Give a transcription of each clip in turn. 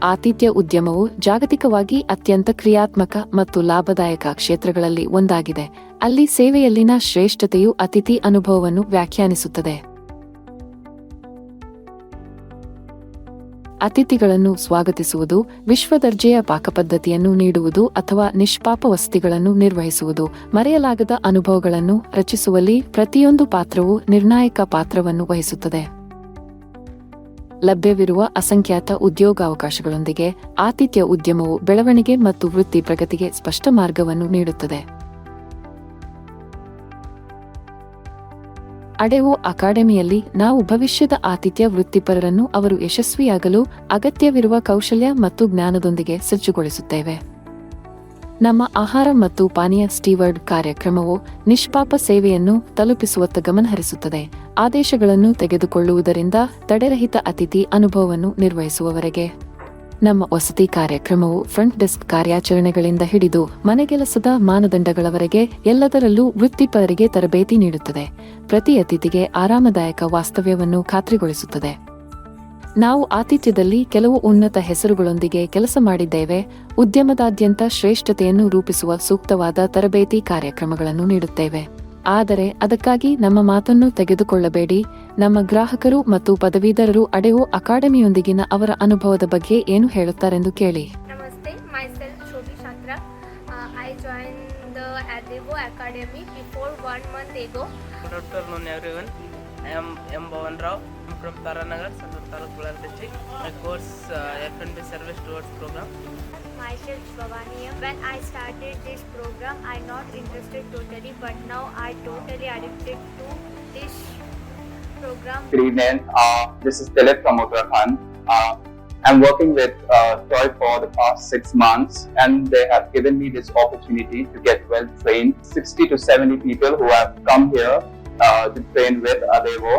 ಆತಿಥ್ಯ ಉದ್ಯಮವು ಜಾಗತಿಕವಾಗಿ ಅತ್ಯಂತ ಕ್ರಿಯಾತ್ಮಕ ಮತ್ತು ಲಾಭದಾಯಕ ಕ್ಷೇತ್ರಗಳಲ್ಲಿ ಒಂದಾಗಿದೆ, ಅಲ್ಲಿ ಸೇವೆಯಲ್ಲಿನ ಶ್ರೇಷ್ಠತೆಯು ಅತಿಥಿ ಅನುಭವವನ್ನು ವ್ಯಾಖ್ಯಾನಿಸುತ್ತದೆ. ಅತಿಥಿಗಳನ್ನು ಸ್ವಾಗತಿಸುವುದು, ವಿಶ್ವದರ್ಜೆಯ ಪಾಕಪದ್ಧತಿಯನ್ನು ನೀಡುವುದು ಅಥವಾ ನಿಷ್ಪಾಪ ವಸತಿಗಳನ್ನು ನಿರ್ವಹಿಸುವುದು, ಮರೆಯಲಾಗದ ಅನುಭವಗಳನ್ನು ರಚಿಸುವಲ್ಲಿ ಪ್ರತಿಯೊಂದು ಪಾತ್ರವು ನಿರ್ಣಾಯಕ ಪಾತ್ರವನ್ನು ವಹಿಸುತ್ತದೆ. ಲಭ್ಯವಿರುವ ಅಸಂಖ್ಯಾತ ಉದ್ಯೋಗಾವಕಾಶಗಳೊಂದಿಗೆ ಆತಿಥ್ಯ ಉದ್ಯಮವು ಬೆಳವಣಿಗೆ ಮತ್ತು ವೃತ್ತಿ ಪ್ರಗತಿಗೆ ಸ್ಪಷ್ಟ ಮಾರ್ಗವನ್ನು ನೀಡುತ್ತದೆ. ಅಡೆವೋ ಅಕಾಡೆಮಿಯಲ್ಲಿ ನಾವು ಭವಿಷ್ಯದ ಆತಿಥ್ಯ ವೃತ್ತಿಪರರನ್ನು ಅವರು ಯಶಸ್ವಿಯಾಗಲು ಅಗತ್ಯವಿರುವ ಕೌಶಲ್ಯ ಮತ್ತು ಜ್ಞಾನದೊಂದಿಗೆ ಸಜ್ಜುಗೊಳಿಸುತ್ತೇವೆ. ನಮ್ಮ ಆಹಾರ ಮತ್ತು ಪಾನೀಯ ಸ್ಟೀವರ್ಡ್ ಕಾರ್ಯಕ್ರಮವು ನಿಷ್ಪಾಪ ಸೇವೆಯನ್ನು ತಲುಪಿಸುವತ್ತ ಗಮನಹರಿಸುತ್ತದೆ, ಆದೇಶಗಳನ್ನು ತೆಗೆದುಕೊಳ್ಳುವುದರಿಂದ ತಡೆರಹಿತ ಅತಿಥಿ ಅನುಭವವನ್ನು ನಿರ್ವಹಿಸುವವರೆಗೆ. ನಮ್ಮ ವಸತಿ ಕಾರ್ಯಕ್ರಮವು ಫ್ರಂಟ್ ಡೆಸ್ಕ್ ಕಾರ್ಯಾಚರಣೆಗಳಿಂದ ಹಿಡಿದು ಮನೆಗೆಲಸದ ಮಾನದಂಡಗಳವರೆಗೆ ಎಲ್ಲದರಲ್ಲೂ ವೃತ್ತಿಪರರಿಗೆ ತರಬೇತಿ ನೀಡುತ್ತದೆ, ಪ್ರತಿ ಅತಿಥಿಗೆ ಆರಾಮದಾಯಕ ವಾಸ್ತವ್ಯವನ್ನು ಖಾತ್ರಿಗೊಳಿಸುತ್ತದೆ. ನಾವು ಆತಿಥ್ಯದಲ್ಲಿ ಕೆಲವು ಉನ್ನತ ಹೆಸರುಗಳೊಂದಿಗೆ ಕೆಲಸ ಮಾಡಿದ್ದೇವೆ, ಉದ್ಯಮದಾದ್ಯಂತ ಶ್ರೇಷ್ಠತೆಯನ್ನು ರೂಪಿಸುವ ಸೂಕ್ತವಾದ ತರಬೇತಿ ಕಾರ್ಯಕ್ರಮಗಳನ್ನು ನೀಡುತ್ತೇವೆ. ಆದರೆ ಅದಕ್ಕಾಗಿ ನಮ್ಮ ಮಾತನ್ನು ತೆಗೆದುಕೊಳ್ಳಬೇಡಿ. ನಮ್ಮ ಗ್ರಾಹಕರು ಮತ್ತು ಪದವೀಧರರು ಅಡೆವೋ ಅಕಾಡೆಮಿಯೊಂದಿಗಿನ ಅವರ ಅನುಭವದ ಬಗ್ಗೆ ಏನು ಹೇಳುತ್ತಾರೆಂದು ಕೇಳಿ. ನಮಸ್ತೆ, myself Shobhi Chatra. I joined the Adevo Academy before 1 month ago. Good afternoon everyone. I am M. Bhavan Rao. I am from Taranagar, Sandur Taluk, Bellary district. My course F&B Service Towards program. Myself Bhavani. When I started this program, I not interested totally, but now I totally addicted to this program. Good evening. This is Dilip from Uttarakhand. I'm working with Toy for the past 6 months, and they have given me this opportunity to get well trained. 60 to 70 people who have come here to train with Adevo.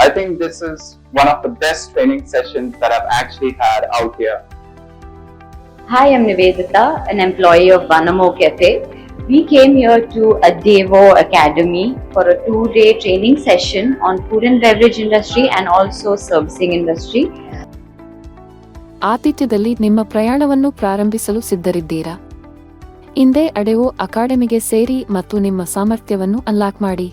I think this is one of the best training sessions that I've actually had out here. Hi, I'm Nivedita, an employee of Vanamo Cafe. We came here to Adevo Academy for a 2-day training session on food and beverage industry and also servicing industry. ಆತಿಥ್ಯದಲ್ಲಿ ನಿಮ್ಮ ಪ್ರಯಾಣವನ್ನು ಪ್ರಾರಂಭಿಸಲು ಸಿದ್ಧರಿದ್ದೀರಾ? ಇಂದೇ ಅಡೆವೋ ಅಕಾಡೆಮಿಗೆ ಸೇರಿ ಮತ್ತು ನಿಮ್ಮ ಸಾಮರ್ಥ್ಯವನ್ನು unlock ಮಾಡಿ.